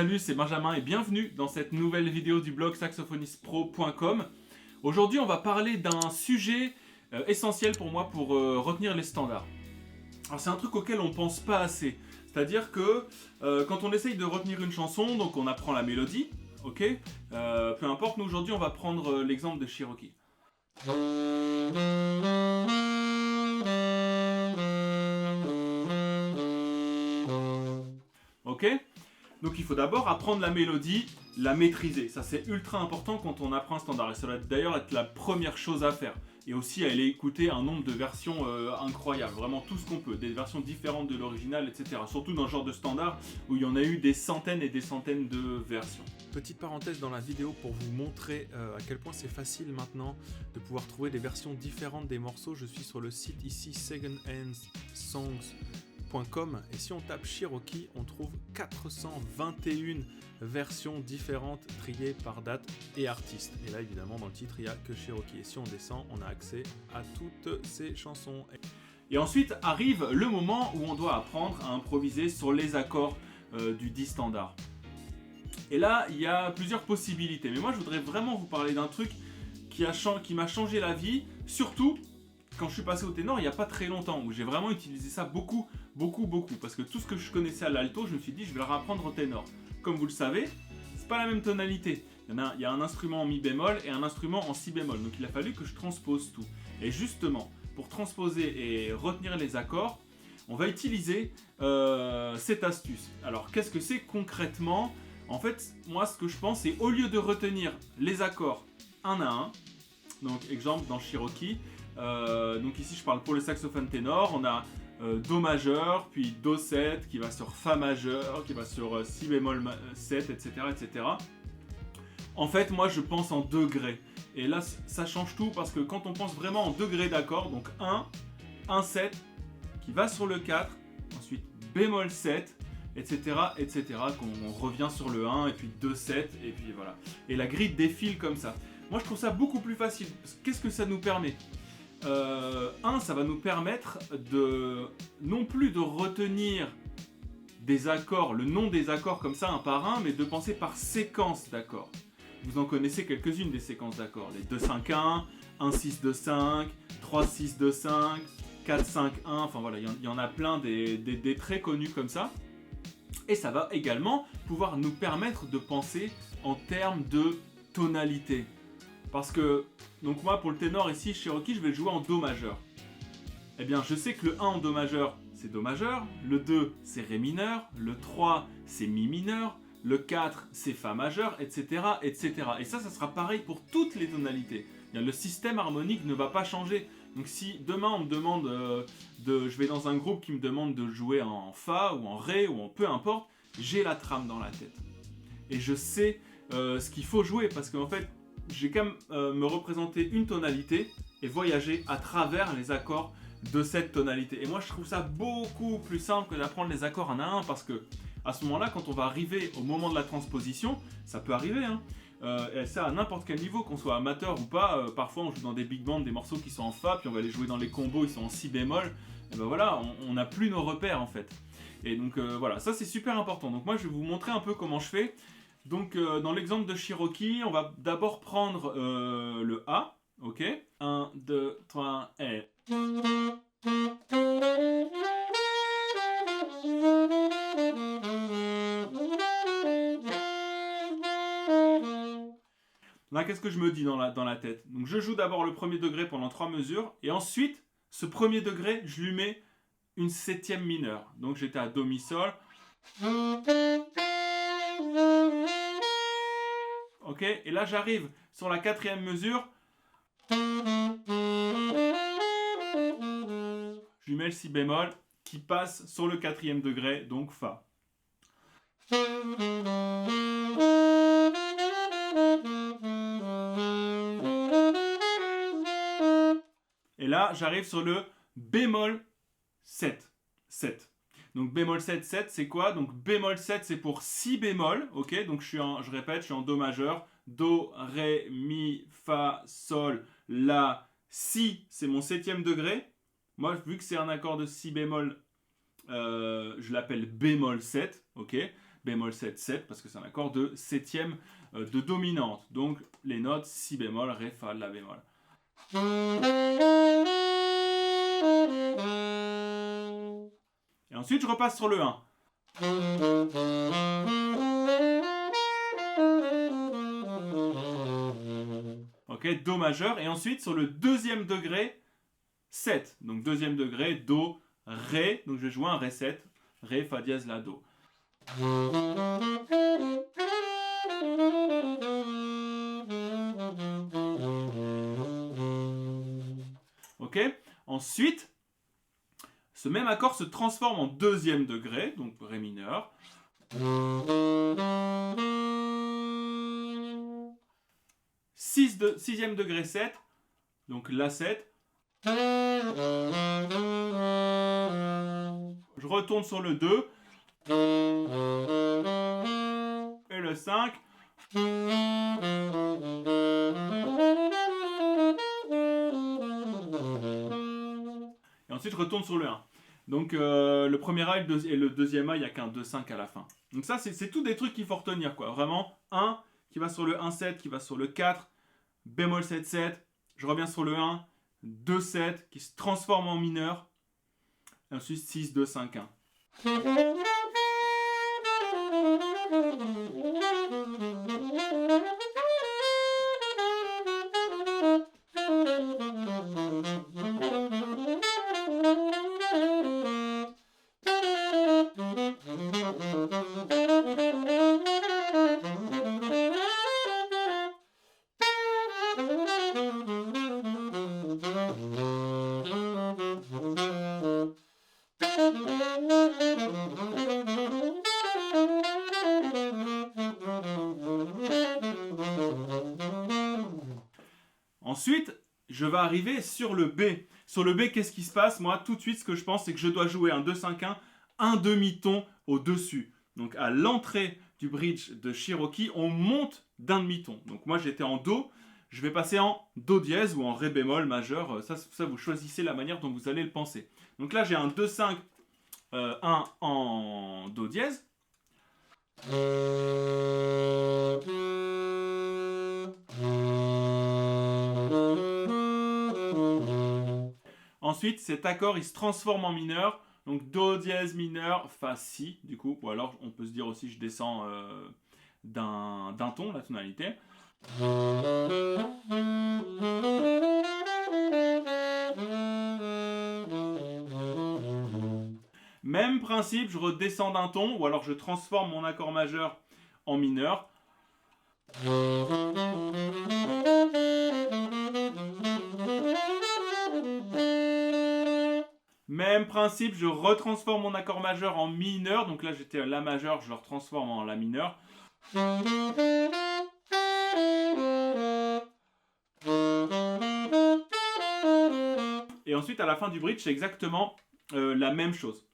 Salut, c'est Benjamin et bienvenue dans cette nouvelle vidéo du blog saxophonistepro.com. Aujourd'hui, on va parler d'un sujet essentiel pour moi pour retenir les standards. Alors c'est un truc auquel on pense pas assez. C'est-à-dire que quand on essaye de retenir une chanson, donc on apprend la mélodie, ok, peu importe, nous aujourd'hui on va prendre l'exemple de Cherokee. Ok? Donc il faut d'abord apprendre la mélodie, la maîtriser. Ça c'est ultra important quand on apprend un standard. Et ça doit d'ailleurs être la première chose à faire. Et aussi aller écouter un nombre de versions incroyables. Vraiment tout ce qu'on peut. Des versions différentes de l'original, etc. Surtout dans ce genre de standard où il y en a eu des centaines et des centaines de versions. Petite parenthèse dans la vidéo pour vous montrer à quel point c'est facile maintenant de pouvoir trouver des versions différentes des morceaux. Je suis sur le site ici secondhandsongs.com et si on tape Cherokee, on trouve 421 versions différentes triées par date et artiste. Et là évidemment dans le titre il n'y a que Cherokee. Et si on descend, on a accès à toutes ces chansons. Et ensuite arrive le moment où on doit apprendre à improviser sur les accords du dit standard. Et là, il y a plusieurs possibilités. Mais moi, je voudrais vraiment vous parler d'un truc qui m'a changé la vie. Surtout quand je suis passé au ténor il n'y a pas très longtemps. Où j'ai vraiment utilisé ça beaucoup. Parce que tout ce que je connaissais à l'alto, je me suis dit, je vais le réapprendre au ténor. Comme vous le savez, c'est pas la même tonalité. Il y a un instrument en mi bémol et un instrument en si bémol. Donc il a fallu que je transpose tout. Et justement, pour transposer et retenir les accords, on va utiliser cette astuce. Alors, qu'est-ce que c'est concrètement ? En fait, moi, ce que je pense, c'est au lieu de retenir les accords un à un, donc exemple dans Cherokee, donc ici je parle pour le saxophone ténor, on a Do majeur, puis Do 7 qui va sur Fa majeur, qui va sur Si bémol 7, etc., etc. En fait, moi je pense en degrés. Et là, ça change tout parce que quand on pense vraiment en degrés d'accords, donc 1, 7, qui va sur le 4, ensuite bémol 7, etc., qu'on revient sur le 1, et puis 2, 7, et puis voilà. Et la grille défile comme ça. Moi, je trouve ça beaucoup plus facile. Qu'est-ce que ça nous permet ? Ça va nous permettre non plus de retenir des accords, le nom des accords comme ça, un par un, mais de penser par séquence d'accords. Vous en connaissez quelques-unes des séquences d'accords. Les 2-5-1, 1-6-2-5, 3-6-2-5, 4-5-1, enfin voilà, il y en a plein des très connus comme ça. Et ça va également pouvoir nous permettre de penser en termes de tonalité. Parce que, donc moi pour le ténor ici, Cherokee, je vais le jouer en Do majeur. Eh bien je sais que le 1 en Do majeur, c'est Do majeur, le 2 c'est Ré mineur, le 3 c'est Mi mineur, le 4 c'est Fa majeur, etc. etc. Et ça sera pareil pour toutes les tonalités. Le système harmonique ne va pas changer. Donc si demain on me demande je vais dans un groupe qui me demande de jouer en Fa ou en Ré ou en peu importe, j'ai la trame dans la tête. Et je sais ce qu'il faut jouer parce qu'en fait, j'ai qu'à me représenter une tonalité et voyager à travers les accords de cette tonalité. Et moi je trouve ça beaucoup plus simple que d'apprendre les accords un à un parce que à ce moment-là, quand on va arriver au moment de la transposition, ça peut arriver, hein. Et ça à n'importe quel niveau, qu'on soit amateur ou pas, parfois on joue dans des big bands des morceaux qui sont en Fa, puis on va les jouer dans les combos, ils sont en Si bémol, et ben voilà, on n'a plus nos repères en fait. Et donc voilà, ça c'est super important. Donc moi je vais vous montrer un peu comment je fais. Donc dans l'exemple de Cherokee, on va d'abord prendre le A, ok, 1, 2, 3, et... Là, qu'est-ce que je me dis dans la tête ? Donc, je joue d'abord le premier degré pendant 3 mesures, et ensuite, ce premier degré, je lui mets une septième mineure. Donc, j'étais à Do, Mi, Sol. Ok ? Et là, j'arrive sur la quatrième mesure. Je lui mets le Si bémol qui passe sur le quatrième degré, donc Fa. Et là, j'arrive sur le bémol 7. 7. Donc bémol 7, 7, c'est quoi ? Donc bémol 7, c'est pour Si bémol, ok ? Donc je répète, je suis en Do majeur, Do, Ré, Mi, Fa, Sol, La, Si, c'est mon septième degré. Moi, vu que c'est un accord de Si bémol, je l'appelle bémol 7, ok ? bémol 7, 7, parce que c'est un accord de septième de dominante. Donc les notes si bémol, ré, fa, la bémol. Et ensuite je repasse sur le 1. Ok, do majeur. Et ensuite sur le deuxième degré, 7. Donc deuxième degré, do, ré. Donc je vais jouer un ré 7. Ré, fa dièse, la, do. Ok. Ensuite, ce même accord se transforme en deuxième degré, donc ré mineur. Sixième degré 7, donc la 7. Je retourne sur le 2. Et le 5. Et ensuite je retourne sur le 1. Donc le premier A et le deuxième A, il n'y a qu'un 2-5 à la fin. Donc ça, c'est tout des trucs qu'il faut retenir, quoi. Vraiment, 1 qui va sur le 1-7, qui va sur le 4, bémol 7-7, je reviens sur le 1, 2-7, qui se transforme en mineur, et ensuite 6-2-5-1. Ensuite, je vais arriver sur le B. Sur le B, qu'est-ce qui se passe? Moi, tout de suite, ce que je pense, c'est que je dois jouer un 2-5-1, un demi-ton au-dessus. Donc, à l'entrée du bridge de Cherokee, on monte d'un demi-ton. Donc, moi, j'étais en Do. Je vais passer en Do dièse ou en Ré bémol majeur. Ça, vous choisissez la manière dont vous allez le penser. Donc là, j'ai un 2-5, 1 en Do dièse. Ensuite, cet accord, il se transforme en mineur. Donc Do dièse mineur, Fa, Si, du coup. Ou alors, on peut se dire aussi, je descends d'un ton, la tonalité. Même principe, je redescends d'un ton, ou alors je transforme mon accord majeur en mineur. Même principe, je retransforme mon accord majeur en mineur. Donc là, j'étais à la majeur, je le retransforme en la mineur. Et ensuite, à la fin du bridge, c'est exactement la même chose.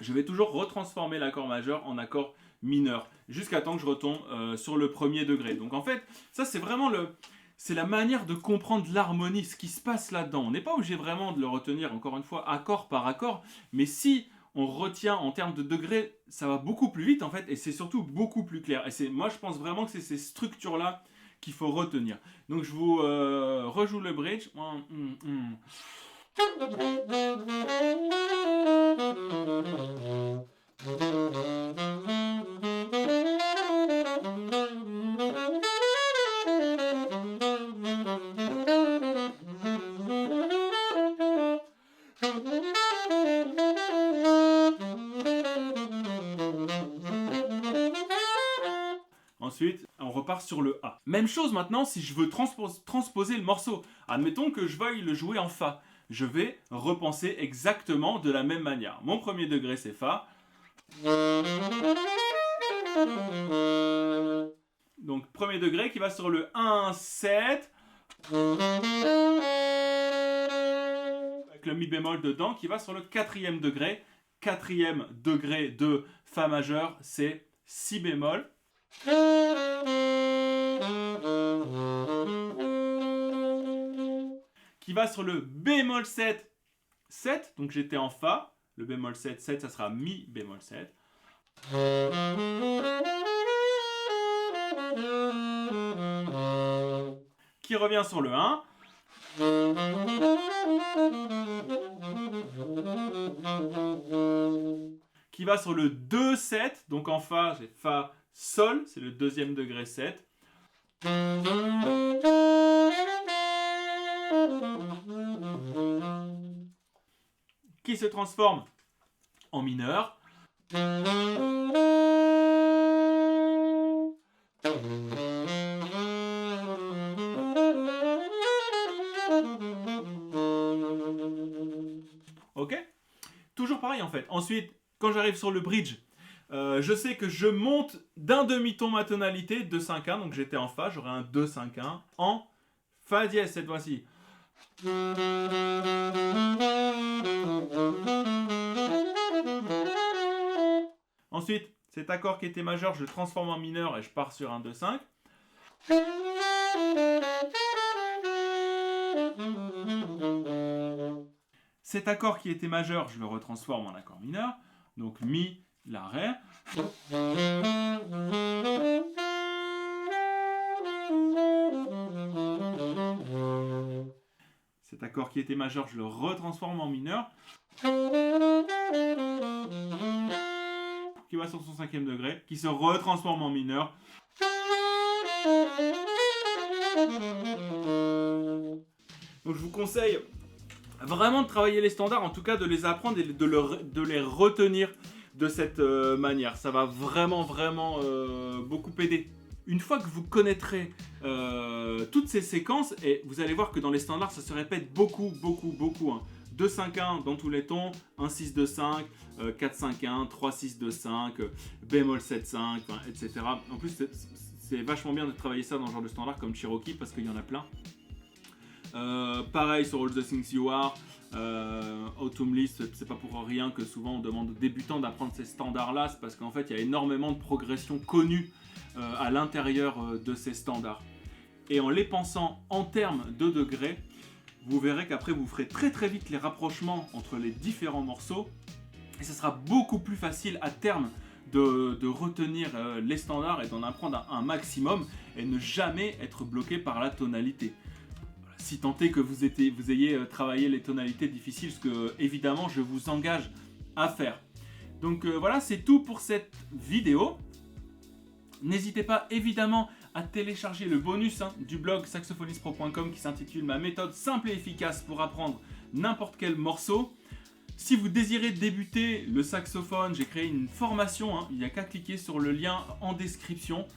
Je vais toujours retransformer l'accord majeur en accord mineur, jusqu'à temps que je retombe sur le premier degré. Donc en fait, ça c'est vraiment c'est la manière de comprendre l'harmonie, ce qui se passe là-dedans. On n'est pas obligé vraiment de le retenir, encore une fois, accord par accord, mais si on retient en termes de degrés, ça va beaucoup plus vite en fait, et c'est surtout beaucoup plus clair. Et moi je pense vraiment que c'est ces structures-là qu'il faut retenir. Donc je vous rejoue le bridge. Ensuite, on repart sur le A. Même chose maintenant si je veux transposer le morceau. Admettons que je veuille le jouer en Fa. Je vais repenser exactement de la même manière. Mon premier degré c'est Fa. Donc premier degré qui va sur le 1, 7. Avec le mi bémol dedans qui va sur le quatrième degré. Quatrième degré de Fa majeur, c'est Si bémol. Qui va sur le bémol 7, 7. Donc j'étais en Fa. Le bémol 7, 7, ça sera Mi bémol 7. Qui revient sur le 1. Qui va sur le 2-7, donc en Fa, j'ai Fa, Sol, c'est le deuxième degré 7. Qui se transforme en mineur. Ok ? Toujours pareil en fait. Ensuite, quand j'arrive sur le bridge, je sais que je monte d'un demi-ton ma tonalité, 2-5-1, donc j'étais en Fa, j'aurai un 2-5-1 en Fa dièse cette fois-ci. Ensuite, cet accord qui était majeur, je le transforme en mineur et je pars sur un 2-5. Cet accord qui était majeur, je le retransforme en accord mineur. Donc Mi, La, Ré. Cet accord qui était majeur, je le retransforme en mineur. Qui va sur son 5e degré, qui se retransforme en mineur. Donc je vous conseille vraiment de travailler les standards, en tout cas de les apprendre et de les retenir de cette manière. Ça va vraiment beaucoup aider. Une fois que vous connaîtrez toutes ces séquences, et vous allez voir que dans les standards, ça se répète beaucoup. Hein. 2-5-1 dans tous les tons, 1-6-2-5, 4-5-1, 3-6-2-5, bémol 7-5, etc. En plus, c'est vachement bien de travailler ça dans ce genre de standard comme Cherokee parce qu'il y en a plein. Pareil sur All the Things You Are, Autumn Leaves, c'est pas pour rien que souvent on demande aux débutants d'apprendre ces standards-là, c'est parce qu'en fait il y a énormément de progression connue à l'intérieur de ces standards. Et en les pensant en termes de degrés, vous verrez qu'après vous ferez très vite les rapprochements entre les différents morceaux et ce sera beaucoup plus facile à terme de retenir les standards et d'en apprendre un maximum et ne jamais être bloqué par la tonalité. Si tant est que vous ayez travaillé les tonalités difficiles, ce que évidemment je vous engage à faire. Donc voilà, c'est tout pour cette vidéo. N'hésitez pas évidemment à télécharger le bonus du blog saxophonistpro.com qui s'intitule « Ma méthode simple et efficace pour apprendre n'importe quel morceau ». Si vous désirez débuter le saxophone, j'ai créé une formation, il n'y a qu'à cliquer sur le lien en description.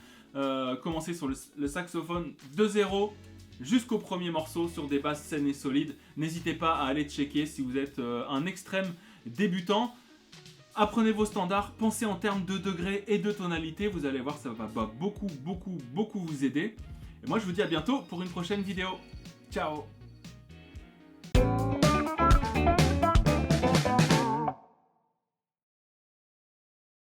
Commencez sur le saxophone de 0 jusqu'au premier morceau sur des bases saines et solides. N'hésitez pas à aller checker si vous êtes un extrême débutant. Apprenez vos standards, pensez en termes de degrés et de tonalité, vous allez voir, ça va beaucoup vous aider. Et moi je vous dis à bientôt pour une prochaine vidéo. Ciao!